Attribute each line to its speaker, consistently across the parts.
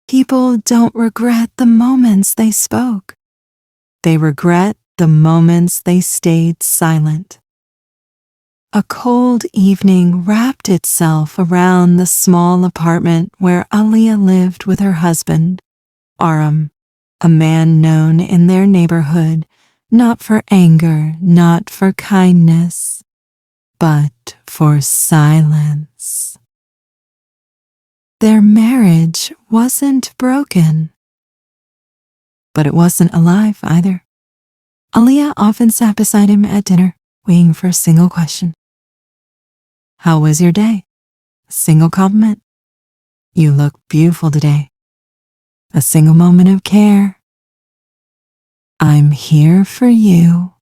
Speaker 1: People don't regret the moments they spoke. They regret the moments they stayed silent. A cold evening wrapped itself around the small apartment where Aliyah lived with her husband, Aram, a man known in their neighborhood not for anger, not for kindness, but for silence. Their marriage wasn't broken, but it wasn't alive either. Aliyah often sat beside him at dinner, waiting for a single question. How was your day? A single compliment. You look beautiful today. A single moment of care. I'm here for you.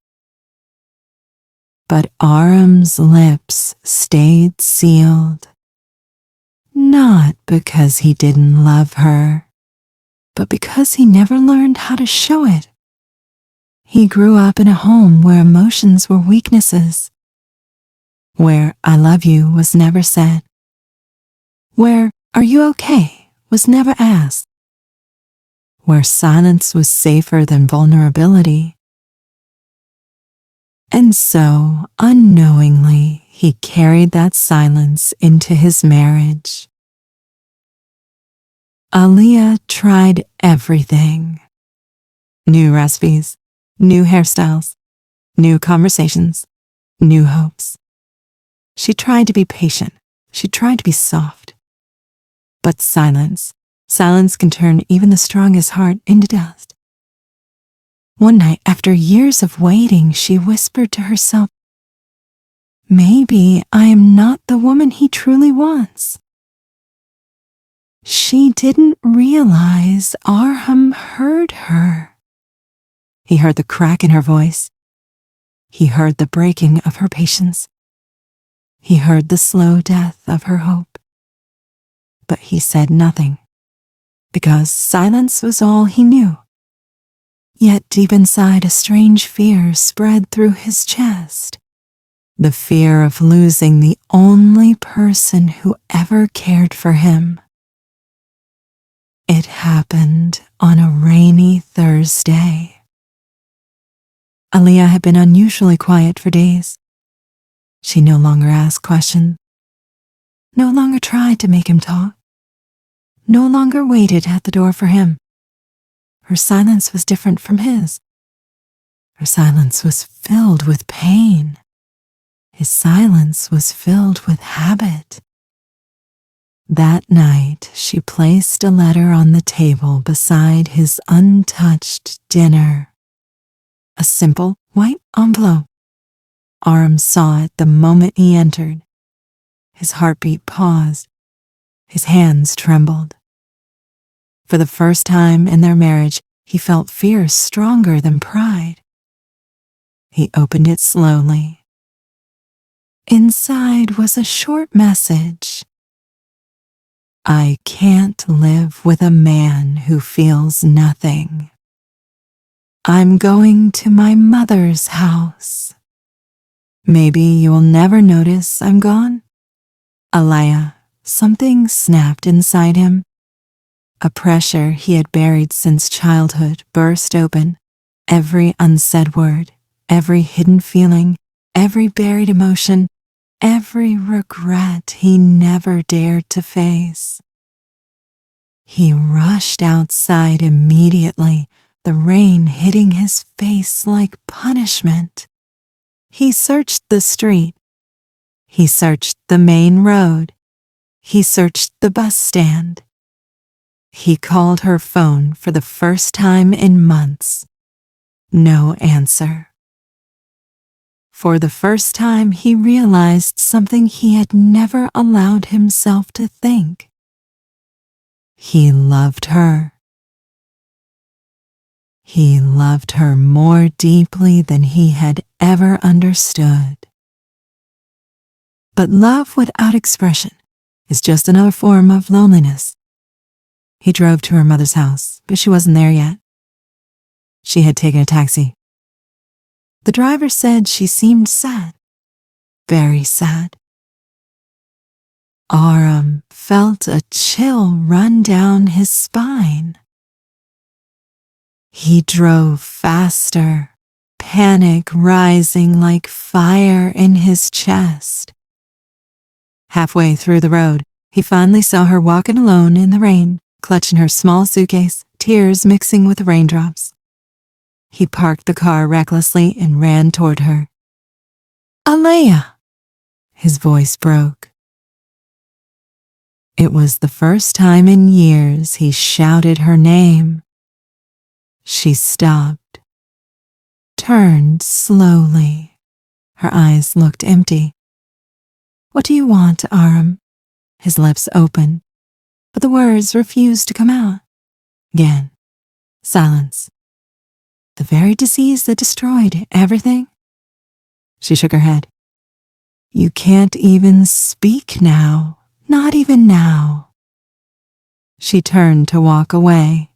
Speaker 1: But Aram's lips stayed sealed. Not because he didn't love her, but because he never learned how to show it. He grew up in a home where emotions were weaknesses, where I love you was never said, where are you okay was never asked, where silence was safer than vulnerability. And so, unknowingly, he carried that silence into his marriage. Aliyah tried everything. New recipes, new hairstyles, new conversations, new hopes. She tried to be patient. She tried to be soft. But silence can turn even the strongest heart into dust. One night, after years of waiting, she whispered to herself, maybe I am not the woman he truly wants. She didn't realize Aram heard her. He heard the crack in her voice. He heard the breaking of her patience. He heard the slow death of her hope. But he said nothing, because silence was all he knew. Yet deep inside, a strange fear spread through his chest. The fear of losing the only person who ever cared for him. It happened on a rainy Thursday. Aliyah had been unusually quiet for days. She no longer asked questions, no longer tried to make him talk, no longer waited at the door for him. Her silence was different from his. Her silence was filled with pain. His silence was filled with habit. That night, she placed a letter on the table beside his untouched dinner. A simple white envelope. Aram saw it the moment he entered. His heartbeat paused. His hands trembled. For the first time in their marriage, he felt fear stronger than pride. He opened it slowly. Inside was a short message. I can't live with a man who feels nothing. I'm going to my mother's house. Maybe you'll never notice I'm gone. Aliyah, something snapped inside him. A pressure he had buried since childhood burst open. Every unsaid word, every hidden feeling, every buried emotion, every regret he never dared to face. He rushed outside immediately, the rain hitting his face like punishment. He searched the street. He searched the main road. He searched the bus stand. He called her phone for the first time in months. No answer. For the first time, he realized something he had never allowed himself to think. He loved her. He loved her more deeply than he had ever understood. But love without expression is just another form of loneliness. He drove to her mother's house, but she wasn't there yet. She had taken a taxi. The driver said she seemed sad, very sad. Aram felt a chill run down his spine. He drove faster, panic rising like fire in his chest. Halfway through the road, he finally saw her walking alone in the rain, clutching her small suitcase, tears mixing with the raindrops. He parked the car recklessly and ran toward her. "Alea!" His voice broke. It was the first time in years he shouted her name. She stopped, turned slowly. Her eyes looked empty. "What do you want, Aram?" His lips opened, but the words refused to come out. Again, silence. The very disease that destroyed everything? She shook her head. "You can't even speak now, not even now." She turned to walk away.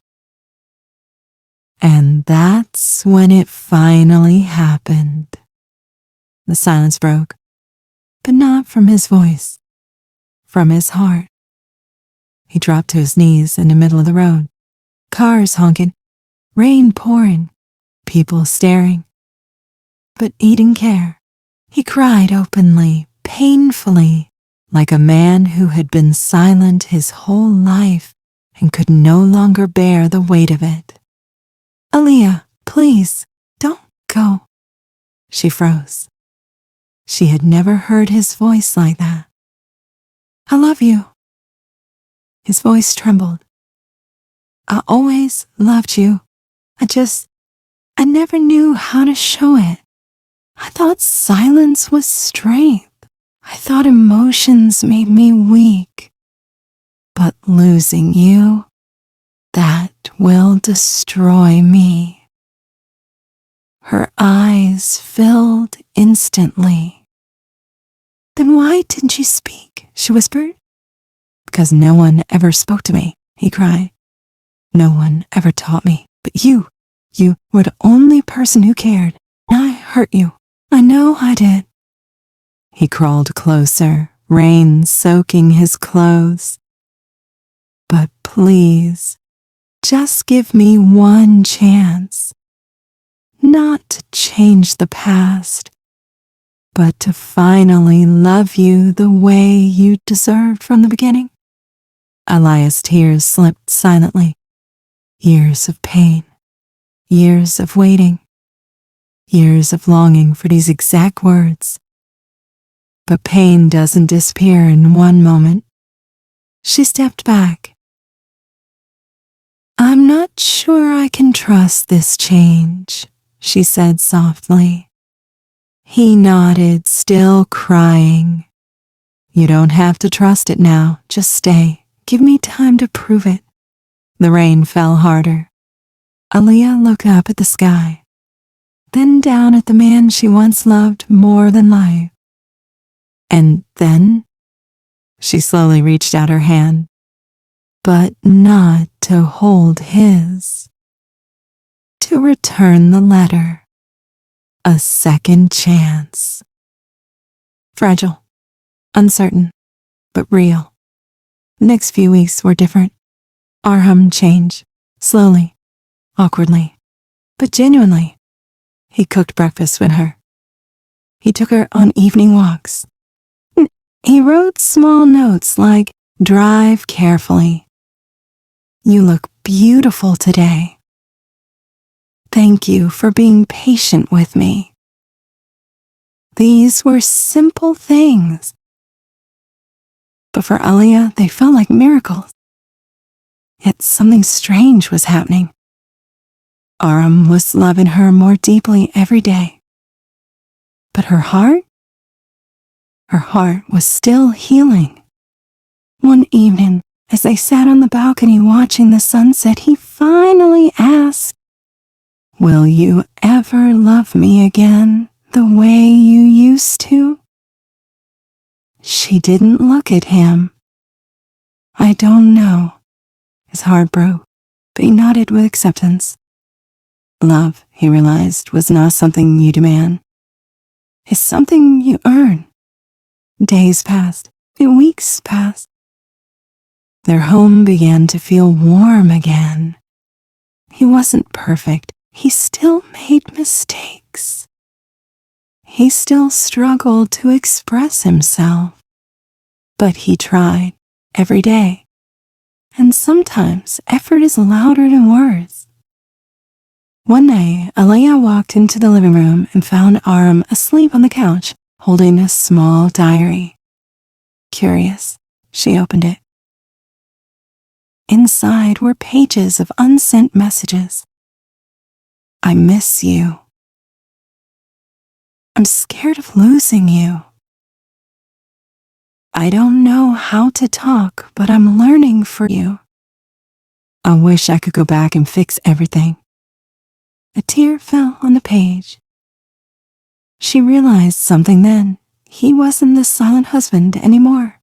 Speaker 1: And that's when it finally happened. The silence broke, but not from his voice, from his heart. He dropped to his knees in the middle of the road. Cars honking, rain pouring, people staring. But he didn't care. He cried openly, painfully, like a man who had been silent his whole life and could no longer bear the weight of it. "Alea, please, don't go." She froze. She had never heard his voice like that. "I love you." His voice trembled. "I always loved you. I never knew how to show it. I thought silence was strength. I thought emotions made me weak. But losing you, that will destroy me." Her eyes filled instantly. "Then why didn't you speak?" she whispered. "Because no one ever spoke to me," he cried. "No one ever taught me. But you were the only person who cared. And I hurt you. I know I did." He crawled closer, rain soaking his clothes. "But please, just give me one chance. Not to change the past, but to finally love you the way you deserved from the beginning." Alea's tears slipped silently. Years of pain, years of waiting, years of longing for these exact words. But pain doesn't disappear in one moment. She stepped back. "I'm not sure I can trust this change," she said softly. He nodded, still crying. "You don't have to trust it now. Just stay. Give me time to prove it." The rain fell harder. Alea looked up at the sky, then down at the man she once loved more than life. And then she slowly reached out her hand, but not to hold his, to return the letter. A second chance. Fragile, uncertain, but real. The next few weeks were different. Aram changed, slowly, awkwardly, but genuinely. He cooked breakfast with her. He took her on evening walks. He wrote small notes like, "Drive carefully. You look beautiful today. Thank you for being patient with me." These were simple things, but for Alea, they felt like miracles. Yet something strange was happening. Aram was loving her more deeply every day. But her heart was still healing. One evening, as they sat on the balcony watching the sunset, he finally asked, "Will you ever love me again the way you used to?" She didn't look at him. "I don't know." His heart broke, but he nodded with acceptance. Love, he realized, was not something you demand. It's something you earn. Days passed. Weeks passed. Their home began to feel warm again. He wasn't perfect. He still made mistakes. He still struggled to express himself. But he tried every day. And sometimes effort is louder than words. One day, Alea walked into the living room and found Aram asleep on the couch, holding a small diary. Curious, she opened it. Inside were pages of unsent messages. I miss you. I'm scared of losing you. I don't know how to talk, but I'm learning for you. I wish I could go back and fix everything. A tear fell on the page. She realized something then. He wasn't the silent husband anymore.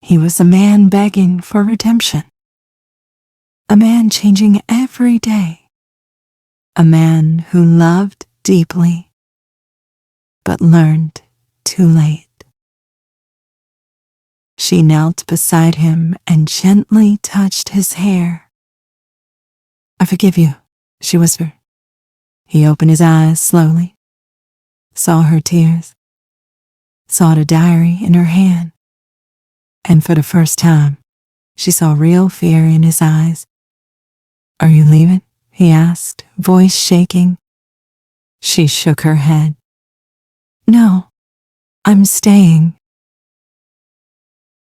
Speaker 1: He was a man begging for redemption. A man changing every day. A man who loved deeply, but learned too late. She knelt beside him and gently touched his hair. I forgive you, she whispered. He opened his eyes slowly, saw her tears, saw the diary in her hand, and for the first time, she saw real fear in his eyes. Are you leaving? He asked, voice shaking. She shook her head. No, I'm staying.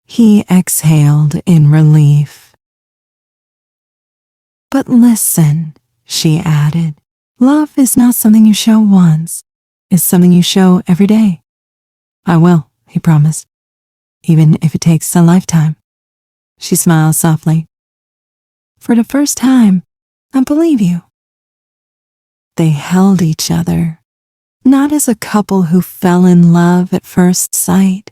Speaker 1: He exhaled in relief. But listen, she added, love is not something you show once. It's something you show every day. I will, he promised, even if it takes a lifetime. She smiled softly. For the first time, I believe you. They held each other, not as a couple who fell in love at first sight,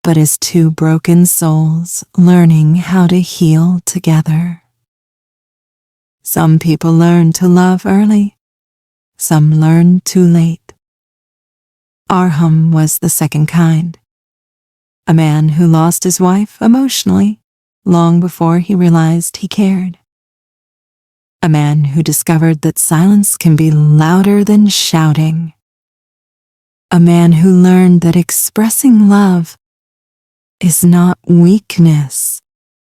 Speaker 1: but as two broken souls learning how to heal together. Some people learn to love early, some learn too late. Arham was the second kind, a man who lost his wife emotionally long before he realized he cared. A man who discovered that silence can be louder than shouting. A man who learned that expressing love is not weakness,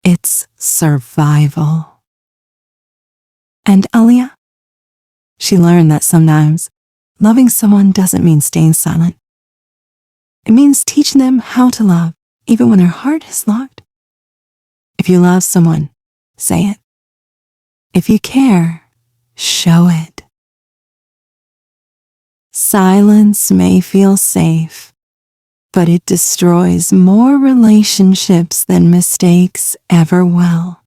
Speaker 1: it's survival. And Alia? She learned that sometimes loving someone doesn't mean staying silent. It means teaching them how to love, even when their heart is locked. If you love someone, say it. If you care, show it. Silence may feel safe, but it destroys more relationships than mistakes ever will.